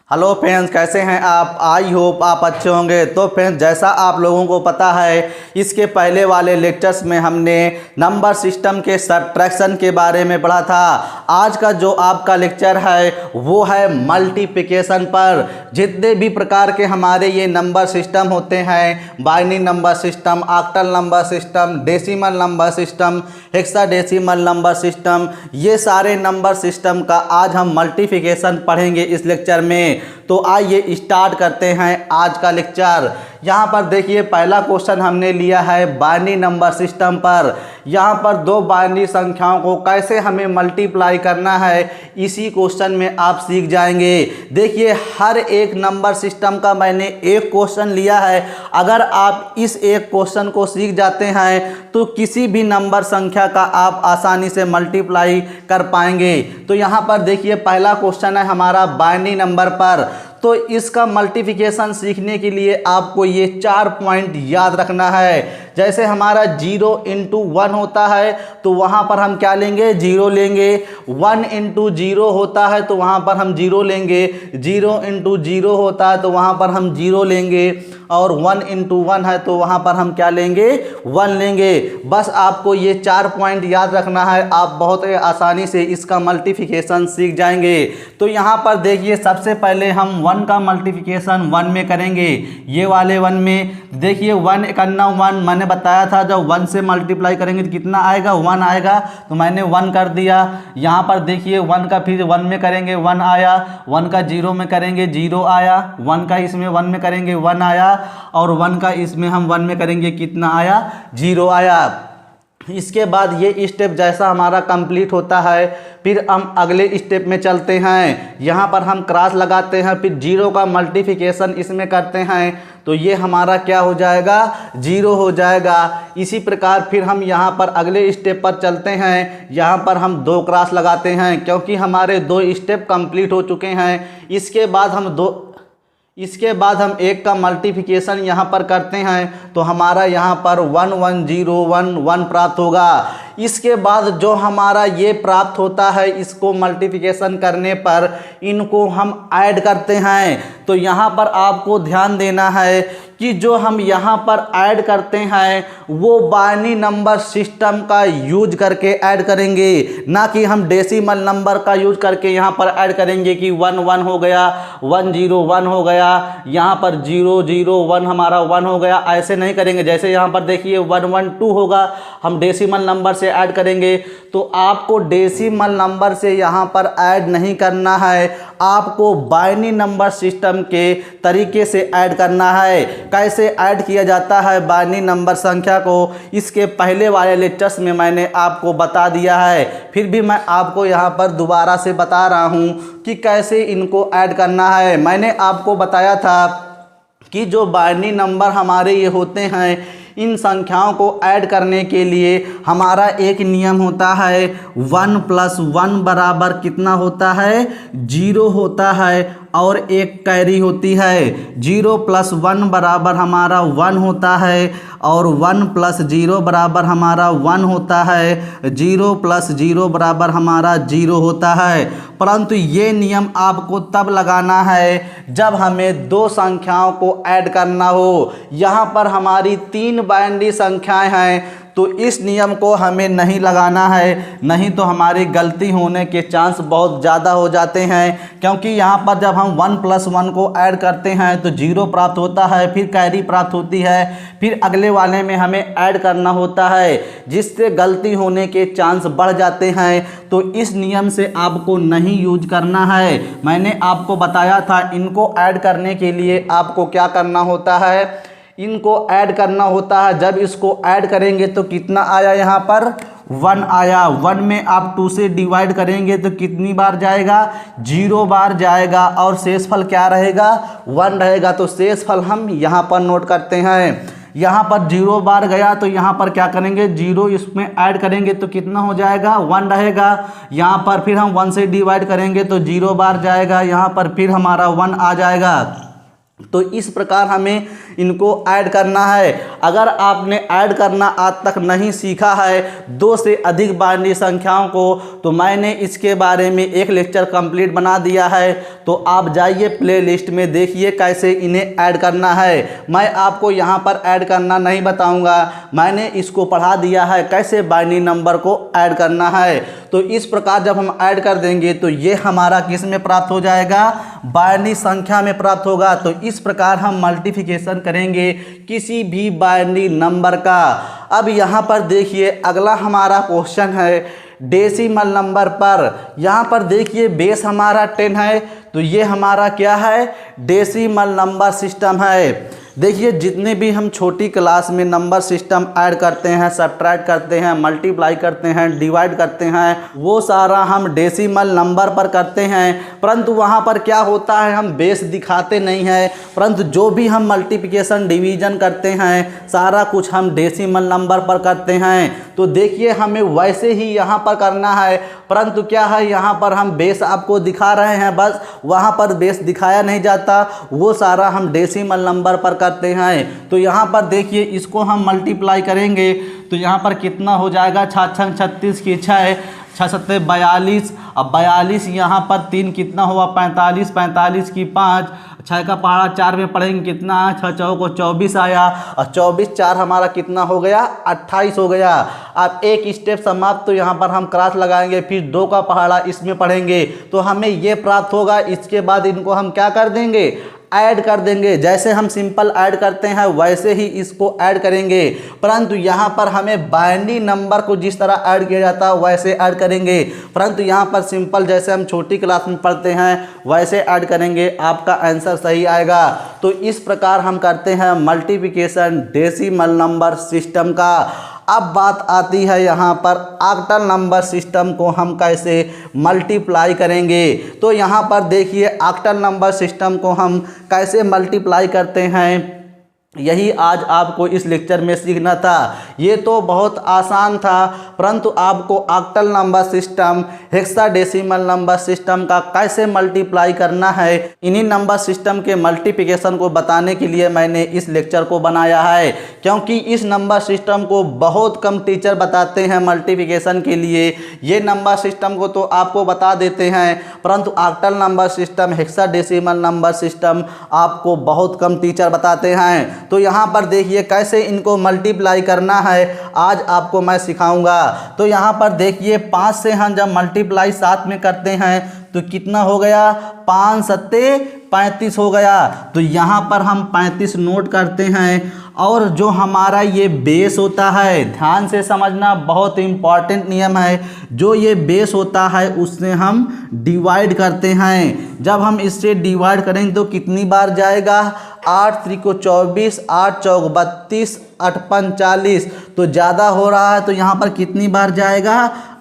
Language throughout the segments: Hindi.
हेलो फ्रेंड्स, कैसे हैं आप। आई होप आप अच्छे होंगे। तो फ्रेंड्स, जैसा आप लोगों को पता है, इसके पहले वाले लेक्चर्स में हमने नंबर सिस्टम के सब्ट्रैक्शन के बारे में पढ़ा था। आज का जो आपका लेक्चर है वो है मल्टीप्लिकेशन पर। जितने भी प्रकार के हमारे ये नंबर सिस्टम होते हैं, binary number system, octal number system, decimal number system, hexadecimal number system, ये सारे नंबर सिस्टम का आज हम मल्टीप्लिकेशन पढ़ेंगे इस लेक्चर में। तो आइए स्टार्ट करते हैं आज का लेक्चर। यहाँ पर देखिए, पहला क्वेश्चन हमने लिया है बाइनरी नंबर सिस्टम पर। यहाँ पर दो बाइनरी संख्याओं को कैसे हमें मल्टीप्लाई करना है, इसी क्वेश्चन में आप सीख जाएंगे। देखिए, हर एक नंबर सिस्टम का मैंने एक क्वेश्चन लिया है। अगर आप इस एक क्वेश्चन को सीख जाते हैं तो किसी भी नंबर संख्या का आप आसानी से मल्टीप्लाई कर पाएंगे। तो यहाँ पर देखिए, पहला क्वेश्चन है हमारा बाइनरी नंबर पर। तो इसका मल्टीप्लिकेशन सीखने के लिए आपको ये 4 पॉइंट याद रखना है। जैसे हमारा 0 इंटू 1 होता है तो वहाँ पर हम क्या लेंगे, 0 लेंगे। 1 इंटू 0 होता है तो वहाँ पर हम 0 लेंगे। 0 इंटू 0 होता है तो वहाँ पर हम 0 लेंगे। और 1 इंटू 1 है तो वहाँ पर हम क्या लेंगे, 1 लेंगे। बस आपको ये 4 पॉइंट याद रखना है, आप बहुत आसानी से इसका मल्टीप्लिकेशन सीख जाएंगे। तो यहाँ पर देखिए, सबसे पहले हम 1 का मल्टीप्लिकेशन 1 में करेंगे। ये वाले 1 में देखिए, 1 करना 1 मैंने बताया था, जब 1 से मल्टीप्लाई करेंगे तो कितना आएगा, 1 आएगा। तो मैंने 1 कर दिया। यहाँ पर देखिए, 1 का फिर 1 में करेंगे, 1 आया। 1 का 0 में करेंगे, 0 आया। 1 का इसमें 1 में करेंगे, 1 आया। और 1 का इसमें हम 1 में करेंगे, कितना आया, 0 आया। इसके बाद ये स्टेप जैसा हमारा कंप्लीट होता है, फिर हम अगले स्टेप में चलते हैं। यहाँ पर हम क्रॉस लगाते हैं, फिर 0 का मल्टीप्लिकेशन इसमें करते हैं तो ये हमारा क्या हो जाएगा, 0 हो जाएगा। इसी प्रकार फिर हम यहाँ पर अगले स्टेप पर चलते हैं। यहाँ पर हम 2 क्रॉस लगाते हैं क्योंकि हमारे 2 स्टेप कंप्लीट हो चुके हैं। इसके बाद हम 1 का मल्टीप्लिकेशन यहाँ पर करते हैं तो हमारा यहाँ पर 1 1 0 1 1 प्राप्त होगा। इसके बाद जो हमारा ये प्राप्त होता है, इसको मल्टीप्लिकेशन करने पर इनको हम ऐड करते हैं। तो यहाँ पर आपको ध्यान देना है कि जो हम यहाँ पर ऐड करते हैं वो बाइनरी नंबर सिस्टम का यूज करके ऐड करेंगे, ना कि हम डेसिमल नंबर का यूज करके यहाँ पर ऐड करेंगे कि 1 1 हो गया, 1 0 1 हो गया, यहाँ पर 0 0 1 हमारा 1 हो गया। ऐसे नहीं करेंगे। जैसे यहाँ पर देखिए 1 1 2 होगा, हम डेसिमल नंबर से ऐड करेंगे। तो आपको डेसिमल नंबर से यहाँ पर ऐड नहीं करना है, आपको बाइनरी नंबर सिस्टम के तरीके से ऐड करना है। कैसे ऐड किया जाता है बाइनरी नंबर संख्या को, इसके पहले वाले लेक्चर्स में मैंने आपको बता दिया है। फिर भी मैं आपको यहाँ पर दोबारा से बता रहा हूँ कि कैसे इनको ऐड करना है। मैंने आपको बताया था कि जो बाइनरी नंबर हमारे ये होते हैं, इन संख्याओं को ऐड करने के लिए हमारा एक नियम होता है, 1 + 1 बराबर कितना होता है, 0 होता है। और एक कैरी होती है। 0 + 1 बराबर हमारा 1 होता है और 1 + 0 बराबर हमारा 1 होता है। 0 + 0 बराबर हमारा 0 होता है। परंतु ये नियम आपको तब लगाना है जब हमें 2 संख्याओं को ऐड करना हो। यहाँ पर हमारी 3 बाइनरी संख्याएं हैं तो इस नियम को हमें नहीं लगाना है, नहीं तो हमारी गलती होने के चांस बहुत ज़्यादा हो जाते हैं। क्योंकि यहाँ पर जब हम 1 + 1 को ऐड करते हैं तो 0 प्राप्त होता है, फिर कैरी प्राप्त होती है, फिर अगले वाले में हमें ऐड करना होता है, जिससे गलती होने के चांस बढ़ जाते हैं। तो इस नियम से आपको नहीं यूज करना है। मैंने आपको बताया था, इनको ऐड करने के लिए आपको क्या करना होता है, इनको ऐड करना होता है। जब इसको ऐड करेंगे तो कितना आया, यहाँ पर 1 आया। 1 में आप 2 से डिवाइड करेंगे तो कितनी बार जाएगा, 0 बार जाएगा। और शेषफल क्या रहेगा, 1 रहेगा। तो शेषफल हम यहाँ पर नोट करते हैं। यहाँ पर 0 बार गया तो यहाँ पर क्या करेंगे, 0 इसमें ऐड करेंगे तो कितना हो जाएगा, 1 रहेगा। यहाँ पर फिर हम 1 से डिवाइड करेंगे तो 0 बार जाएगा, यहाँ पर फिर हमारा 1 आ जाएगा। तो इस प्रकार हमें इनको ऐड करना है। अगर आपने ऐड करना आज तक नहीं सीखा है 2 से अधिक बाइनरी संख्याओं को, तो मैंने इसके बारे में एक लेक्चर कंप्लीट बना दिया है। तो आप जाइए प्लेलिस्ट में देखिए कैसे इन्हें ऐड करना है। मैं आपको यहाँ पर ऐड करना नहीं बताऊँगा, मैंने इसको पढ़ा दिया है कैसे बाइनरी नंबर को ऐड करना है। तो इस प्रकार जब हम ऐड कर देंगे तो ये हमारा किस में प्राप्त हो जाएगा, बाइनरी संख्या में प्राप्त होगा। तो इस प्रकार हम मल्टीप्लिकेशन करेंगे किसी भी बाइनरी नंबर का। अब यहाँ पर देखिए अगला हमारा क्वेश्चन है डेसिमल नंबर पर। यहाँ पर देखिए बेस हमारा 10 है, तो ये हमारा क्या है, डेसिमल नंबर सिस्टम है। देखिए जितने भी हम छोटी क्लास में नंबर सिस्टम ऐड करते हैं, सब्ट्रैक्ट करते हैं, मल्टीप्लाई करते हैं, डिवाइड करते हैं, वो सारा हम डेसिमल नंबर पर करते हैं। परंतु वहाँ पर क्या होता है, हम बेस दिखाते नहीं हैं, परंतु जो भी हम मल्टीप्लिकेशन डिवीजन करते हैं सारा कुछ हम डेसिमल नंबर पर करते हैं। तो देखिए हमें वैसे ही यहाँ पर करना है, परंतु क्या है यहाँ पर हम बेस आपको दिखा रहे हैं, बस वहाँ पर बेस दिखाया नहीं जाता, वो सारा हम डेसिमल नंबर पर करते हैं। तो यहाँ पर देखिए इसको हम मल्टीप्लाई करेंगे तो यहाँ पर कितना हो जाएगा, 6 छंग 36 की 6, 6 सत्ते 42, अब 42 यहाँ पर 3 कितना हुआ 45, 45 की 5, 6 का पहाड़ा 4 में पढ़ेंगे कितना, 6 चौको 24 आया, और 24 4 हमारा कितना हो गया, 28 हो गया। अब एक स्टेप समाप्त, तो यहाँ पर हम क्रॉस लगाएंगे, फिर 2 का पहाड़ा इसमें पढ़ेंगे तो हमें ये प्राप्त होगा। इसके बाद इनको हम क्या कर देंगे, ऐड कर देंगे। जैसे हम सिंपल ऐड करते हैं वैसे ही इसको ऐड करेंगे, परंतु यहाँ पर हमें बाइनरी नंबर को जिस तरह ऐड किया जाता है वैसे ऐड करेंगे, परंतु यहाँ पर सिंपल जैसे हम छोटी क्लास में पढ़ते हैं वैसे ऐड करेंगे, आपका आंसर सही आएगा। तो इस प्रकार हम करते हैं मल्टीप्लिकेशन डेसिमल नंबर सिस्टम का। अब बात आती है यहाँ पर ऑक्टल नंबर सिस्टम को हम कैसे मल्टीप्लाई करेंगे। तो यहाँ पर देखिए ऑक्टल नंबर सिस्टम को हम कैसे मल्टीप्लाई करते हैं, यही आज आपको इस लेक्चर में सीखना था। ये तो बहुत आसान था, परंतु आपको octal number system, hexadecimal number system का कैसे मल्टीप्लाई करना है, इन्हीं नंबर सिस्टम के मल्टीप्लिकेशन को बताने के लिए मैंने इस लेक्चर को बनाया है। क्योंकि इस नंबर सिस्टम को बहुत कम टीचर बताते हैं मल्टीप्लिकेशन के लिए। ये नंबर सिस्टम को तो आपको बता देते हैं, परंतु octal number system, hexadecimal number system आपको बहुत कम टीचर बताते हैं। तो यहाँ पर देखिए कैसे इनको मल्टीप्लाई करना है, आज आपको मैं सिखाऊंगा। तो यहाँ पर देखिए 5 से हम जब मल्टीप्लाई साथ में करते हैं तो कितना हो गया, 5 सत्ते 35 हो गया। तो यहाँ पर हम 35 नोट करते हैं, और जो हमारा ये बेस होता है, ध्यान से समझना, बहुत इंपॉर्टेंट नियम है, जो ये बेस होता है उससे हम डिवाइड करते हैं। जब हम इससे डिवाइड करेंगे तो कितनी बार जाएगा, 8 त्रिको 24, 8 चौक 32, 8 पंच 40, तो ज़्यादा हो रहा है तो यहाँ पर कितनी बार जाएगा,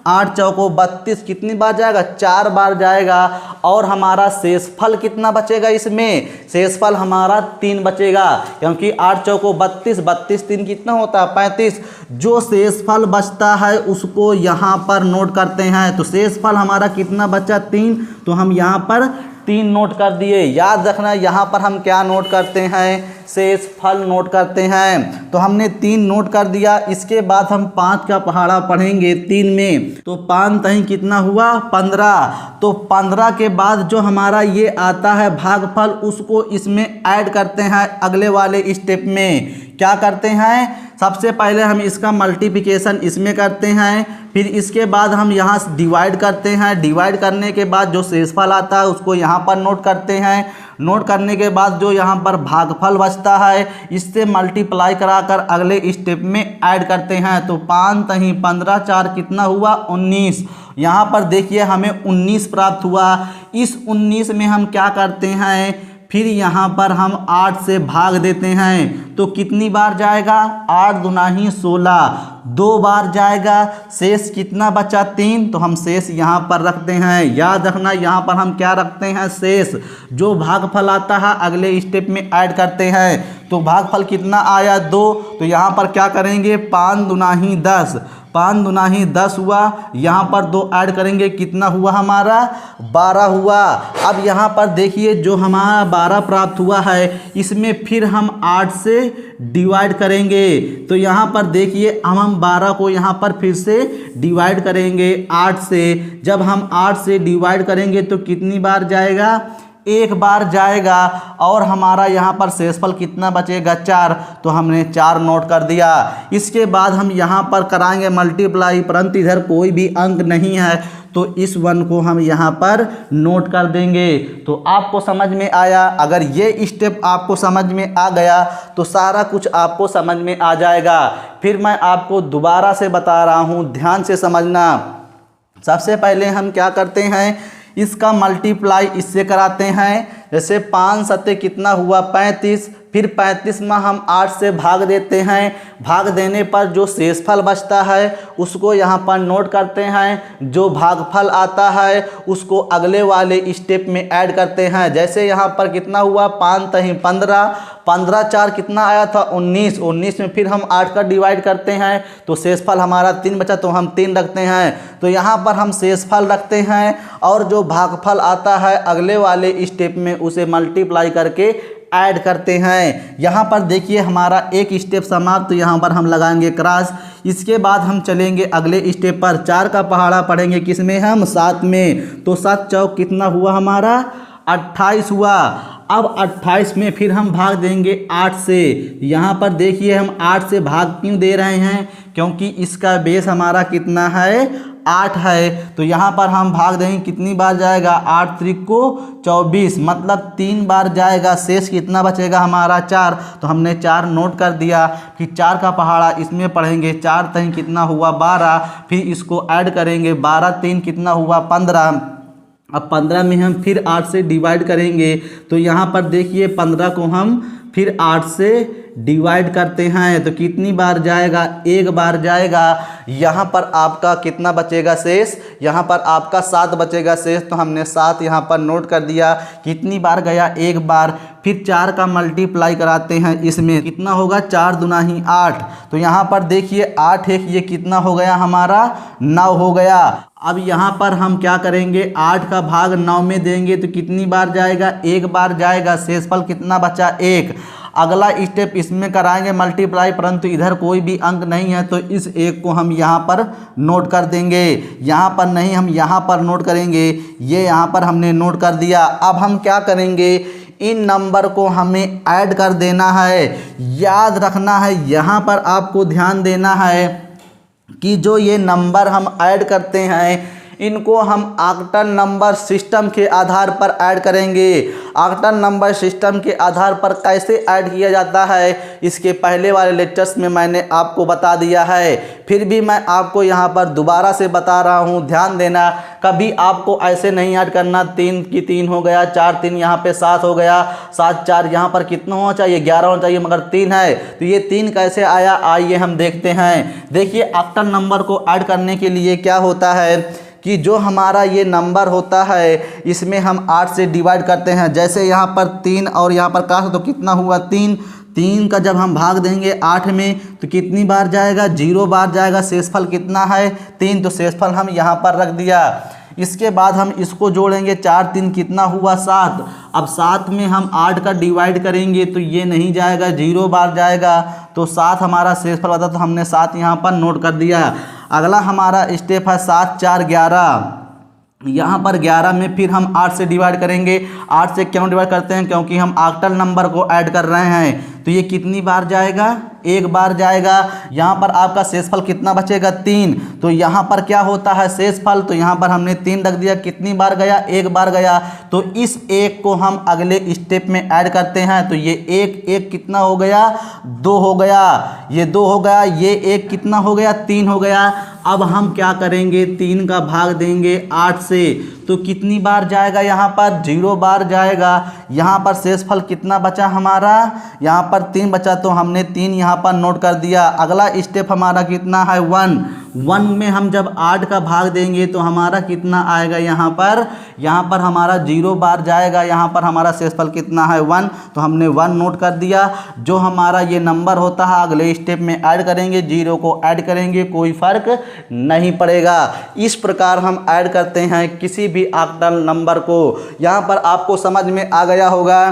8 चौको 32, कितनी बार जाएगा, 4 बार जाएगा। और हमारा शेषफल कितना बचेगा, इसमें शेषफल हमारा 3 बचेगा, क्योंकि 8 चौको 32, 32 3 कितना होता है 35। जो शेषफल बचता है उसको यहाँ पर नोट करते हैं। तो शेषफल हमारा कितना बचा, 3, तो हम यहाँ पर 3 नोट कर दिए। याद रखना यहाँ पर हम क्या नोट करते हैं, शेषफल नोट करते हैं। तो हमने 3 नोट कर दिया। इसके बाद हम 5 का पहाड़ा पढ़ेंगे 3 में, तो 5 तहीं कितना हुआ, 15। तो 15 के बाद जो हमारा ये आता है भागफल, उसको इसमें ऐड करते हैं अगले वाले स्टेप में। क्या करते हैं, सबसे पहले हम इसका मल्टीप्लिकेशन इसमें करते हैं, फिर इसके बाद हम यहाँ डिवाइड करते हैं। डिवाइड करने के बाद जो शेषफल आता है उसको यहाँ पर नोट करते हैं। नोट करने के बाद जो यहाँ पर भागफल बचता है इससे मल्टीप्लाई कराकर अगले स्टेप में ऐड करते हैं। तो 5 तहीं 15, 4 कितना हुआ, 19। यहाँ पर देखिए हमें 19 प्राप्त हुआ। इस 19 में हम क्या करते हैं, फिर यहाँ पर हम 8 से भाग देते हैं, तो कितनी बार जाएगा, 8 दूना ही 16, 2 बार जाएगा। शेष कितना बचा, 3, तो हम शेष यहाँ पर रखते हैं। याद रखना यहाँ पर हम क्या रखते हैं, शेष। जो भागफल आता है अगले स्टेप में ऐड करते हैं। तो भागफल कितना आया, 2, तो यहाँ पर क्या करेंगे, 5 दूना ही 10, 5 दूना ही 10 हुआ, यहाँ पर 2 ऐड करेंगे कितना हुआ हमारा 12 हुआ। अब यहाँ पर देखिए जो हमारा 12 प्राप्त हुआ है इसमें फिर हम 8 से डिवाइड करेंगे। तो यहाँ पर देखिए हम 12 को यहाँ पर फिर से डिवाइड करेंगे 8 से। जब हम 8 से डिवाइड करेंगे तो कितनी बार जाएगा, एक बार जाएगा। और हमारा यहाँ पर शेषफल कितना बचेगा 4, तो हमने 4 नोट कर दिया। इसके बाद हम यहाँ पर कराएंगे मल्टीप्लाई, परंतु इधर कोई भी अंक नहीं है तो इस 1 को हम यहाँ पर नोट कर देंगे। तो आपको समझ में आया। अगर ये स्टेप आपको समझ में आ गया तो सारा कुछ आपको समझ में आ जाएगा। फिर मैं आपको दोबारा से बता रहा हूँ, ध्यान से समझना। सबसे पहले हम क्या करते हैं, इसका मल्टीप्लाई इससे कराते हैं। जैसे 5 सत्ते कितना हुआ 35, फिर 35 में हम 8 से भाग देते हैं। भाग देने पर जो शेषफल बचता है उसको यहाँ पर नोट करते हैं। जो भागफल आता है उसको अगले वाले स्टेप में ऐड करते हैं। जैसे यहाँ पर कितना हुआ 5 तहीं 15, 15 4 कितना आया था 19, 19 में फिर हम 8 का डिवाइड करते हैं तो शेषफल हमारा 3 बचा, तो हम 3 रखते हैं। तो यहाँ पर हम शेषफल रखते हैं और जो भागफल आता है अगले वाले स्टेप में उसे मल्टीप्लाई करके ऐड करते हैं। यहाँ पर देखिए हमारा एक स्टेप समाप्त, तो यहाँ पर हम लगाएंगे क्रॉस। इसके बाद हम चलेंगे अगले स्टेप पर। 4 का पहाड़ा पढ़ेंगे किस में, हम 7 में। तो 7 चौक कितना हुआ हमारा 28 हुआ। अब 28 में फिर हम भाग देंगे 8 से। यहाँ पर देखिए हम 8 से भाग क्यों दे रहे हैं, क्योंकि इसका बेस हमारा कितना है 8 है। तो यहाँ पर हम भाग देंगे, कितनी बार जाएगा 8 त्रिक को 24, मतलब 3 बार जाएगा। शेष कितना बचेगा हमारा 4, तो हमने 4 नोट कर दिया। फिर 4 का पहाड़ा इसमें पढ़ेंगे, 4 3 कितना हुआ 12, फिर इसको ऐड करेंगे 12 3 कितना हुआ 15। अब 15 में हम फिर 8 से डिवाइड करेंगे। तो यहाँ पर देखिए 15 को हम फिर 8 से डिवाइड करते हैं तो कितनी बार जाएगा, एक बार जाएगा। यहाँ पर आपका कितना बचेगा शेष, यहाँ पर आपका 7 बचेगा शेष। तो हमने 7 यहाँ पर नोट कर दिया। कितनी बार गया, एक बार। फिर 4 का मल्टीप्लाई कराते हैं इसमें, कितना होगा 4 दूना ही 8। तो यहाँ पर देखिए 8 एक ये कितना हो गया हमारा 9 हो गया। अब यहाँ पर हम क्या करेंगे, 8 का भाग 9 में देंगे तो कितनी बार जाएगा, एक बार जाएगा। शेषफल कितना बचा 1। अगला स्टेप इसमें कराएंगे मल्टीप्लाई, परंतु इधर कोई भी अंक नहीं है तो इस 1 को हम यहाँ पर नोट कर देंगे। यहाँ पर नहीं, हम यहाँ पर नोट करेंगे। ये यहाँ पर हमने नोट कर दिया। अब हम क्या करेंगे, इन नंबर को हमें ऐड कर देना है। याद रखना है, यहाँ पर आपको ध्यान देना है कि जो ये नंबर हम ऐड करते हैं इनको हम ऑक्टल नंबर सिस्टम के आधार पर ऐड करेंगे। ऑक्टल नंबर सिस्टम के आधार पर कैसे ऐड किया जाता है इसके पहले वाले लेक्चर्स में मैंने आपको बता दिया है। फिर भी मैं आपको यहाँ पर दोबारा से बता रहा हूँ, ध्यान देना। कभी आपको ऐसे नहीं ऐड करना 3 की 3 हो गया, 4 3 यहाँ पे 7 हो गया, 7 4 यहाँ पर कितना होना चाहिए 11 होना चाहिए, मगर 3 है। तो ये 3 कैसे आया, आइए हम देखते हैं। देखिए ऑक्टल नंबर को ऐड करने के लिए क्या होता है कि जो हमारा ये नंबर होता है इसमें हम 8 से डिवाइड करते हैं। जैसे यहाँ पर 3 और यहाँ पर काट तो कितना हुआ 3। 3 का जब हम भाग देंगे 8 में तो कितनी बार जाएगा, 0 बार जाएगा। शेषफल कितना है 3, तो शेषफल हम यहाँ पर रख दिया। इसके बाद हम इसको जोड़ेंगे, 4 3 कितना हुआ 7। अब 7 में हम 8 का डिवाइड करेंगे तो ये नहीं जाएगा, 0 बार जाएगा। तो 7 हमारा शेषफल बता, तो हमने 7 यहाँ पर नोट कर दिया। अगला हमारा स्टेप है 7 4 11। यहाँ पर 11 में फिर हम 8 से डिवाइड करेंगे। 8 से क्यों डिवाइड करते हैं, क्योंकि हम ऑक्टल नंबर को ऐड कर रहे हैं। तो ये कितनी बार जाएगा, एक बार जाएगा। यहाँ पर आपका शेषफल कितना बचेगा 3। तो यहाँ पर क्या होता है शेषफल, तो यहाँ पर हमने 3 रख दिया। कितनी बार गया, एक बार गया। तो इस 1 को हम अगले स्टेप में ऐड करते हैं। तो ये 1 कितना हो गया 2 हो गया, ये 2 हो गया। ये 1 कितना हो गया 3 हो गया। अब हम क्या करेंगे, 3 का भाग देंगे 8 से तो कितनी बार जाएगा, यहाँ पर 0 बार जाएगा। यहाँ पर शेषफल कितना बचा हमारा, यहाँ पर 3 बचा, तो हमने 3 यहाँ पर नोट कर दिया। अगला स्टेप हमारा कितना है 1। 1 में हम जब 8 का भाग देंगे तो हमारा कितना आएगा, यहाँ पर हमारा 0 बार जाएगा। यहाँ पर हमारा शेषफल कितना है 1, तो हमने 1 नोट कर दिया। जो हमारा ये नंबर होता है अगले स्टेप में ऐड करेंगे, 0 को ऐड करेंगे, कोई फर्क नहीं पड़ेगा। इस प्रकार हम ऐड करते हैं किसी भी ऑक्टल नंबर को। यहाँ पर आपको समझ में आ गया होगा।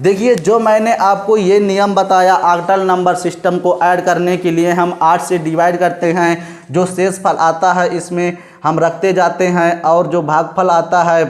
देखिए जो मैंने आपको ये नियम बताया, ऑक्टल नंबर सिस्टम को ऐड करने के लिए हम 8 से डिवाइड करते हैं, जो शेषफल आता है इसमें हम रखते जाते हैं, और जो भागफल आता है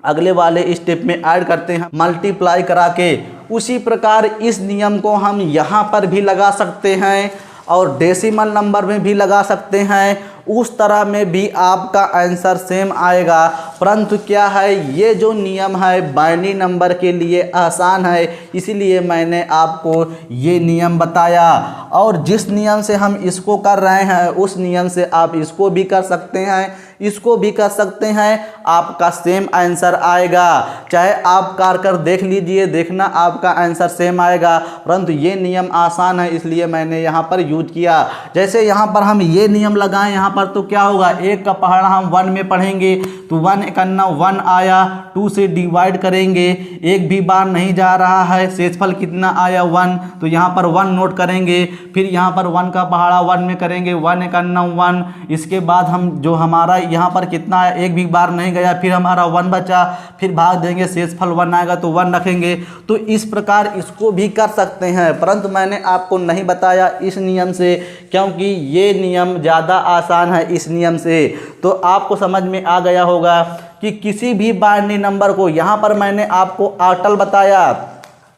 अगले वाले स्टेप में ऐड करते हैं मल्टीप्लाई करा के। उसी प्रकार इस नियम को हम यहाँ पर भी लगा सकते हैं और डेसिमल नंबर में भी लगा सकते हैं। उस तरह में भी आपका आंसर सेम आएगा, परंतु क्या है, ये जो नियम है बाइनरी नंबर के लिए आसान है, इसीलिए मैंने आपको ये नियम बताया। और जिस नियम से हम इसको कर रहे हैं उस नियम से आप इसको भी कर सकते हैं, इसको भी कर सकते हैं, आपका सेम आंसर आएगा। चाहे आप कर देख लीजिए, देखना आपका आंसर सेम आएगा, परंतु ये नियम आसान है इसलिए मैंने यहाँ पर यूज किया। जैसे यहाँ पर हम ये नियम लगाएं यहाँ पर, तो क्या होगा, 1 का पहाड़ा हम 1 में पढ़ेंगे तो 1 एकन्ना 1 आया, 2 से डिवाइड करेंगे, एक भी बार नहीं जा रहा है, शेषफल कितना आया 1, तो यहाँ पर 1 नोट करेंगे। फिर यहाँ पर 1 का पहाड़ा 1 में करेंगे, 1 एकन्ना 1। इसके बाद हम जो हमारा यहाँ पर कितना है, एक भी बार नहीं गया, फिर हमारा 1 बचा, फिर भाग देंगे, शेषफल 1 आएगा तो 1 रखेंगे। तो इस प्रकार इसको भी कर सकते हैं, परंतु मैंने आपको नहीं बताया इस नियम से, क्योंकि ये नियम ज़्यादा आसान है इस नियम से। तो आपको समझ में आ गया होगा कि किसी भी बाइनरी नंबर को, यहाँ पर मैंने आपको ऑक्टल बताया,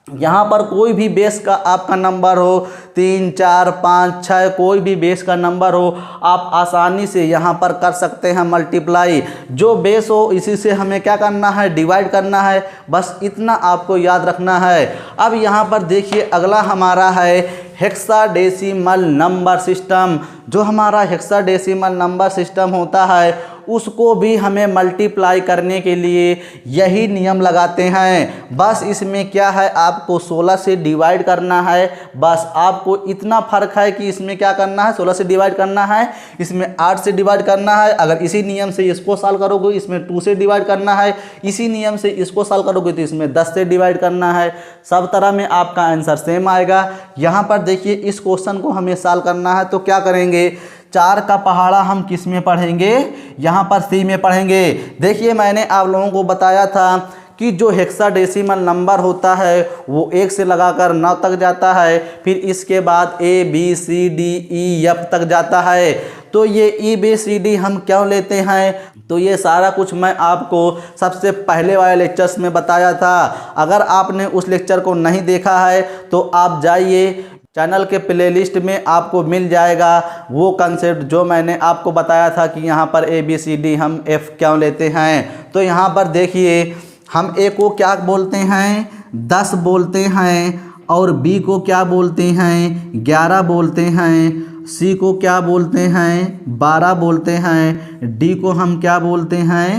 यहाँ पर कोई भी बेस का आपका नंबर हो, 3, 4, 5, 6, कोई भी बेस का नंबर हो, आप आसानी से यहाँ पर कर सकते हैं मल्टीप्लाई। जो बेस हो इसी से हमें क्या करना है, डिवाइड करना है, बस इतना आपको याद रखना है। अब यहाँ पर देखिए अगला हमारा है हेक्साडेसिमल नंबर सिस्टम। जो हमारा हेक्साडेसिमल नंबर सिस्टम होता है उसको भी हमें मल्टीप्लाई करने के लिए यही नियम लगाते हैं। बस इसमें क्या है, आपको 16 से डिवाइड करना है, बस आपको इतना फ़र्क है कि इसमें क्या करना है, 16 से डिवाइड करना है, इसमें 8 से डिवाइड करना है। अगर इसी नियम से इसको सॉल्व करोगे इसमें 2 से डिवाइड करना है, इसी नियम से इसको सॉल्व करोगे तो इसमें 10 से डिवाइड करना है। सब तरह में आपका आंसर सेम आएगा। यहाँ पर देखिए इस क्वेश्चन को हमें सॉल्व करना है तो क्या करेंगे, 4 का पहाड़ा हम किस में पढ़ेंगे, यहाँ पर सी में पढ़ेंगे। देखिए मैंने आप लोगों को बताया था कि जो हेक्साडेसिमल नंबर होता है वो 1 से लगाकर 9 तक जाता है, फिर इसके बाद ABCDE तक जाता है। तो ये ABCD हम क्यों लेते हैं, तो ये सारा कुछ मैं आपको सबसे पहले वाले लेक्चर्स में बताया था। अगर आपने उस लेक्चर को नहीं देखा है तो आप जाइए, चैनल के प्लेलिस्ट में आपको मिल जाएगा वो कंसेप्ट जो मैंने आपको बताया था कि यहाँ पर ABCD हम F क्यों लेते हैं। तो यहाँ पर देखिए हम A को क्या बोलते हैं, 10 बोलते हैं, और B को क्या बोलते हैं, 11 बोलते हैं, C को क्या बोलते हैं, 12 बोलते हैं, D को हम क्या बोलते हैं,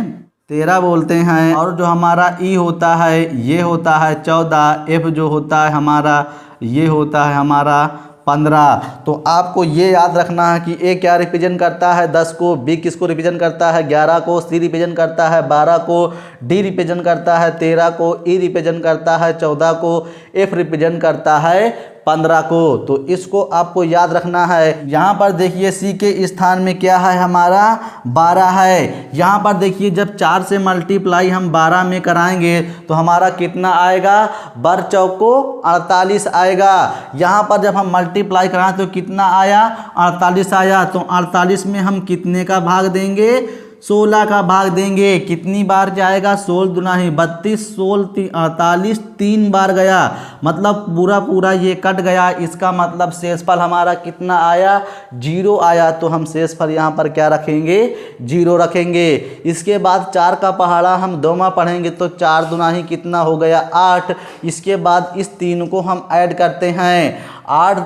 13 बोलते हैं, और जो हमारा E होता है ये होता है 14, F जो होता है हमारा ये होता है हमारा 15। तो आपको ये याद रखना है कि A क्या रिप्रेजेंट करता है 10 को, B किसको रिप्रेजेंट करता है 11 को, C रिप्रेजेंट करता है 12 को, D रिप्रेजेंट करता है 13 को, E रिप्रेजेंट करता है 14 को, F रिप्रेजेंट करता है 15 को। तो इसको आपको याद रखना है। यहाँ पर देखिए C के स्थान में क्या है हमारा 12 है। यहाँ पर देखिए जब 4 से मल्टीप्लाई हम 12 में कराएंगे तो हमारा कितना आएगा, बर चौको 48 आएगा। यहाँ पर जब हम मल्टीप्लाई कराएं तो कितना आया, 48 आया। तो 48 में हम कितने का भाग देंगे, 16 का भाग देंगे। कितनी बार जाएगा, 16 दूना ही 32, 16 48, 3 बार गया, मतलब पूरा ये कट गया। इसका मतलब शेषफल हमारा कितना आया, 0 आया। तो हम शेषफल यहाँ पर क्या रखेंगे, 0 रखेंगे। इसके बाद 4 का पहाड़ा हम 2 में पढ़ेंगे तो 4 दूना ही कितना हो गया, 8। इसके बाद इस 3 को हम ऐड करते हैं, 8।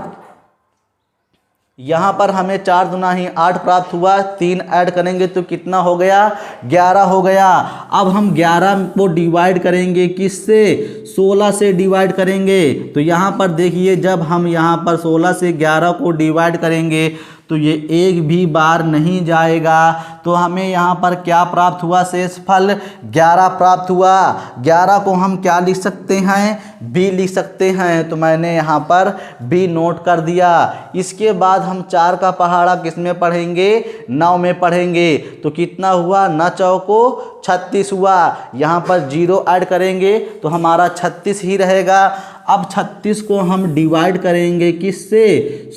यहाँ पर हमें 4 दूना ही 8 प्राप्त हुआ, 3 ऐड करेंगे तो कितना हो गया, 11 हो गया। अब हम 11 को डिवाइड करेंगे किससे, 16 से डिवाइड करेंगे। तो यहाँ पर देखिए जब हम यहाँ पर 16 से 11 को डिवाइड करेंगे तो ये एक भी बार नहीं जाएगा। तो हमें यहाँ पर क्या प्राप्त हुआ? शेषफल 11 प्राप्त हुआ। 11 को हम क्या लिख सकते हैं? बी लिख सकते हैं। तो मैंने यहाँ पर बी नोट कर दिया। इसके बाद हम 4 का पहाड़ा किस में पढ़ेंगे? 9 में पढ़ेंगे। तो कितना हुआ? 9 चौको 36 हुआ। यहाँ पर 0 ऐड करेंगे तो हमारा 36 ही रहेगा। अब 36 को हम डिवाइड करेंगे किससे?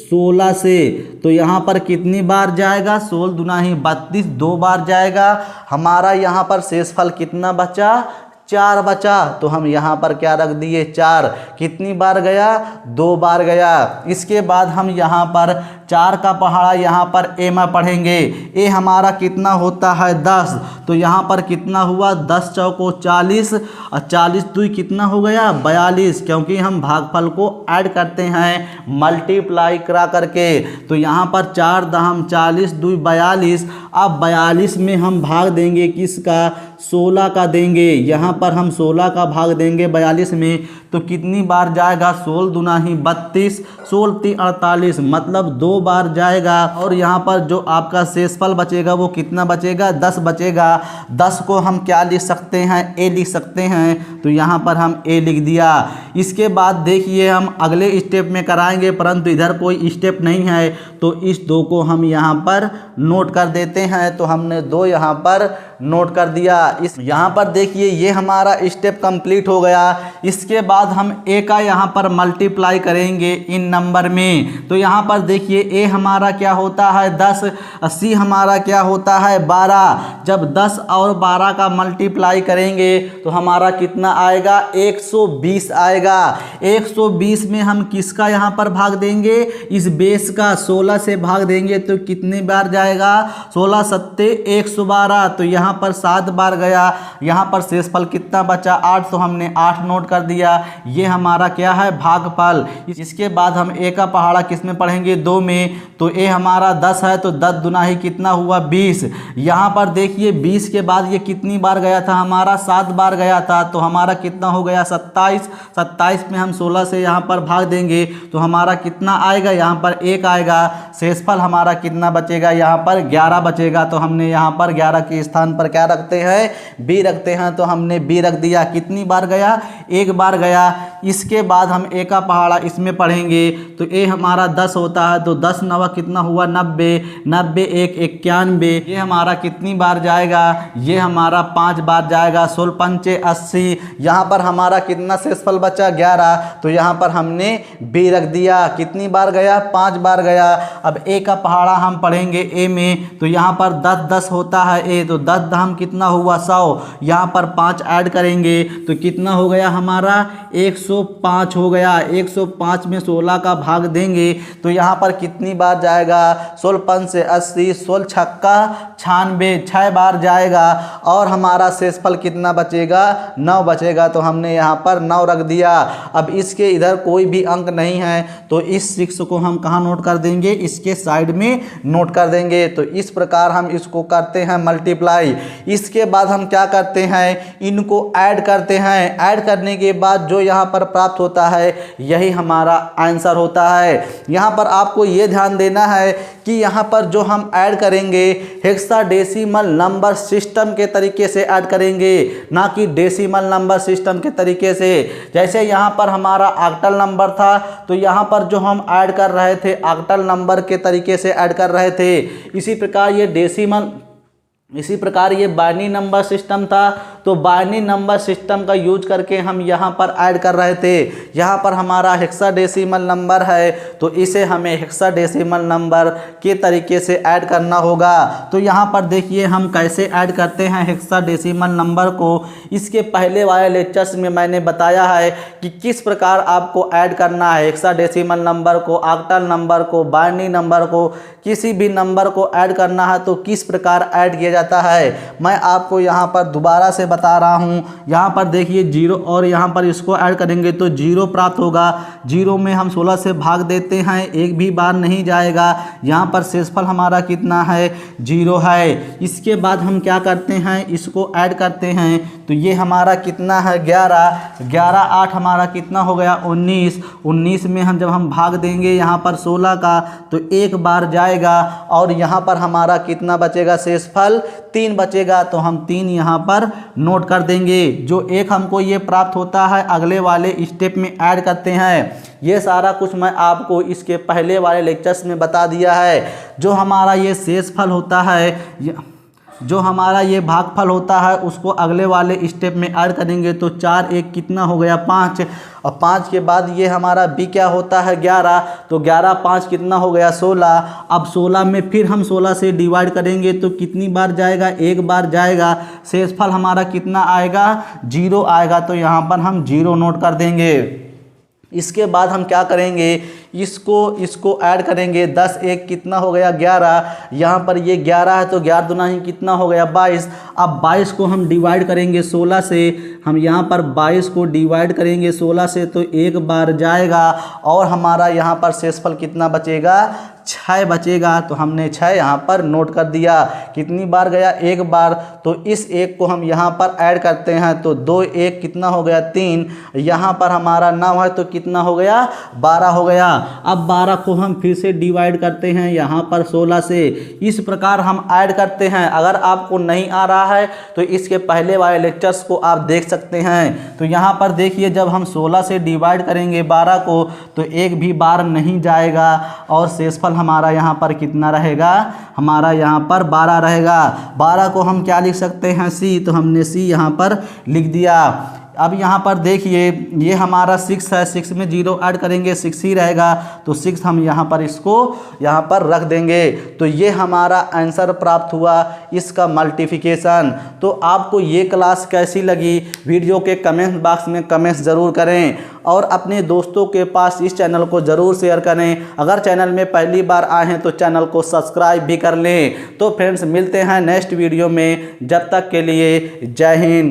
16 से। तो यहाँ पर कितनी बार जाएगा? 16 दूना ही 32, 2 बार जाएगा। हमारा यहाँ पर शेषफल कितना बचा? 4 बचा। तो हम यहाँ पर क्या रख दिए? 4। कितनी बार गया? 2 बार गया। इसके बाद हम यहाँ पर 4 का पहाड़ा यहाँ पर ए में पढ़ेंगे। ए हमारा कितना होता है? 10। तो यहाँ पर कितना हुआ? 10 चौको 40 और 40 दूई कितना हो गया? 42। क्योंकि हम भागफल को ऐड करते हैं मल्टीप्लाई करा करके। तो यहाँ पर 4 दहम 40 दूई 42। अब 42 में हम भाग देंगे किसका? 16 का देंगे। यहाँ पर हम 16 का भाग देंगे 42 में। तो कितनी बार जाएगा? 16 दूना ही 32, 16 ती 48, मतलब 2 बार जाएगा। और यहाँ पर जो आपका शेषफल बचेगा वो कितना बचेगा? 10 बचेगा। 10 को हम क्या लिख सकते हैं? ए लिख सकते हैं। तो यहाँ पर हम ए लिख दिया। इसके बाद देखिए हम अगले स्टेप में कराएंगे, परंतु इधर कोई स्टेप नहीं है तो इस 2 को हम यहाँ पर नोट कर देते हैं। तो हमने 2 यहाँ पर नोट कर दिया। इस यहाँ पर देखिए ये हमारा स्टेप कंप्लीट हो गया। इसके बाद हम ए का यहाँ पर मल्टीप्लाई करेंगे इन नंबर में। तो यहाँ पर देखिए ए हमारा क्या होता है? 10। सी हमारा क्या होता है? 12। जब 10 और 12 का मल्टीप्लाई करेंगे तो हमारा कितना आएगा? 120 आएगा। 120 में हम किसका यहाँ पर भाग देंगे? इस बेस का 16 से भाग देंगे तो कितनी बार जाएगा? 16 सत्ते 112। तो यहाँ पर 7 बार गया। यहाँ पर शेषफल कितना बचा? 8। तो हमने 8 नोट कर दिया। ये हमारा क्या है? भागफल। इसके बाद हम ए का पहाड़ा किस में पढ़ेंगे? 2 में। तो ए हमारा 10 है तो 10 दुना ही कितना हुआ? 20। यहाँ पर देखिए 20 के बाद ये कितनी बार गया था? हमारा 7 बार गया था। तो हमारा कितना हो गया? 27। 27 में हम 16 से यहाँ पर भाग देंगे तो हमारा कितना आएगा? यहाँ पर 1 आएगा। शेषफल हमारा कितना बचेगा? यहाँ पर 11 बचेगा। तो हमने यहाँ पर 11 के स्थान पर क्या रखते हैं? बी रखते हैं। तो हमने बी रख दिया। कितनी बार गया? 1 बार गया। इसके बाद हम ए का पहाड़ा इसमें पढ़ेंगे। तो ए हमारा 10 होता है तो 10 नवा कितना हुआ? 90। 90 1 91। ये हमारा कितनी बार जाएगा? ये हमारा 5 बार जाएगा। 16 पंचे 80। यहाँ पर हमारा कितना शेषफल बचा? 11। तो यहाँ पर हमने बी रख दिया। कितनी बार गया? 5 बार गया। अब ए का पहाड़ा हम पढ़ेंगे ए में। तो यहाँ पर 10 10 होता है ए। तो 10 दहम कितना हुआ? 100। यहाँ पर 5 ऐड करेंगे तो कितना हो गया हमारा? 105 हो गया। 105 में 16 का भाग देंगे तो यहाँ पर कितनी बार जाएगा? 16 पंच से 80, 16 छक्का 96, 6 बार जाएगा। और हमारा शेषफल कितना बचेगा? 9 बचेगा। तो हमने यहाँ पर 9 रख दिया। अब इसके इधर कोई भी अंक नहीं है तो इस 6 को हम कहाँ नोट कर देंगे? इसके साइड में नोट कर देंगे। तो इस प्रकार हम इसको करते हैं मल्टीप्लाई। इसके बाद हम क्या करते हैं? इनको ऐड करते हैं। ऐड करने के बाद जो यहाँ पर प्राप्त होता है यही हमारा आंसर होता है। यहाँ पर आपको ये ध्यान देना है कि यहाँ पर जो हम ऐड करेंगे हेक्साडेसिमल नंबर सिस्टम के तरीके से ऐड करेंगे, ना कि डेसिमल नंबर सिस्टम के तरीके से। जैसे यहाँ पर हमारा ऑक्टल नंबर था तो यहाँ पर जो हम ऐड कर रहे थे ऑक्टल नंबर के तरीके से ऐड कर रहे थे। इसी प्रकार ये बाइनरी नंबर सिस्टम था तो बाइनरी नंबर सिस्टम का यूज करके हम यहाँ पर ऐड कर रहे थे। यहाँ पर हमारा हेक्साडेसिमल नंबर है तो इसे हमें हेक्साडेसिमल नंबर के तरीके से ऐड करना होगा। तो यहाँ पर देखिए हम कैसे ऐड करते हैं हेक्साडेसिमल नंबर को। इसके पहले वाले लेक्चर्स में मैंने बताया है कि किस प्रकार आपको ऐड करना है हेक्साडेसिमल नंबर को, ऑक्टल नंबर को, बाइनरी नंबर को, किसी भी नंबर को ऐड करना है तो किस प्रकार ऐड किया जाता है। मैं आपको यहाँ पर दोबारा से बता रहा हूँ। यहाँ पर देखिए 0 और यहाँ पर इसको ऐड करेंगे तो 0 प्राप्त होगा। 0 में हम 16 से भाग देते हैं, एक भी बार नहीं जाएगा। यहाँ पर शेषफल हमारा कितना है, 0 है। इसके बाद हम क्या करते हैं, इसको ऐड करते हैं तो ये हमारा कितना है, 11। 11 8 हमारा कितना हो गया, 19। 19 में हम जब हम भाग देंगे यहाँ पर 16 का तो एक बार जाएगा और यहाँ पर हमारा कितना बचेगा, शेषफल 3 बचेगा। तो हम 3 यहाँ पर नोट कर देंगे। जो एक हमको ये प्राप्त होता है अगले वाले स्टेप में ऐड करते हैं। ये सारा कुछ मैं आपको इसके पहले वाले लेक्चर्स में बता दिया है। जो हमारा ये शेषफल होता है, जो हमारा ये भागफल होता है उसको अगले वाले स्टेप में ऐड करेंगे तो 4 1 कितना हो गया, 5। और 5 के बाद ये हमारा बी क्या होता है, 11। तो 11 5 कितना हो गया, 16। अब 16 में फिर हम 16 से डिवाइड करेंगे तो कितनी बार जाएगा, एक बार जाएगा। शेषफल हमारा कितना आएगा, 0 आएगा। तो यहाँ पर हम 0 नोट कर देंगे। इसके बाद हम क्या करेंगे, इसको ऐड करेंगे। 10 1 कितना हो गया, 11। यहाँ पर ये 11 है तो 11 दूना ही कितना हो गया, 22। अब 22 को हम डिवाइड करेंगे 16 से। हम यहाँ पर 22 को डिवाइड करेंगे 16 से तो एक बार जाएगा और हमारा यहाँ पर शेषफल कितना बचेगा, 6 बचेगा। तो हमने 6 यहाँ पर नोट कर दिया। कितनी बार गया, एक बार। तो इस एक को हम यहाँ पर ऐड करते हैं तो 2 1 कितना हो गया, 3। यहाँ पर हमारा 9 है तो कितना हो गया, 12 हो गया। अब 12 को हम फिर से डिवाइड करते हैं यहाँ पर 16 से। इस प्रकार हम ऐड करते हैं। अगर आपको नहीं आ रहा है तो इसके पहले वाले लेक्चर्स को आप देख सकते हैं। तो यहाँ पर देखिए जब हम 16 से डिवाइड करेंगे 12 को तो एक भी बार नहीं जाएगा और शेषफल हमारा यहाँ पर कितना रहेगा, हमारा यहाँ पर 12 रहेगा। 12 को हम क्या लिख सकते हैं, सी। तो हमने सी यहाँ पर लिख दिया। अब यहाँ पर देखिए ये हमारा 6 है, 6 में 0 ऐड करेंगे 6 ही रहेगा। तो 6 हम यहाँ पर इसको यहाँ पर रख देंगे। तो ये हमारा आंसर प्राप्त हुआ इसका मल्टीप्लिकेशन। तो आपको ये क्लास कैसी लगी, वीडियो के कमेंट बॉक्स में कमेंट्स ज़रूर करें और अपने दोस्तों के पास इस चैनल को ज़रूर शेयर करें। अगर चैनल में पहली बार आए हैं तो चैनल को सब्सक्राइब भी कर लें। तो फ्रेंड्स मिलते हैं नेक्स्ट वीडियो में, जब तक के लिए जय हिंद।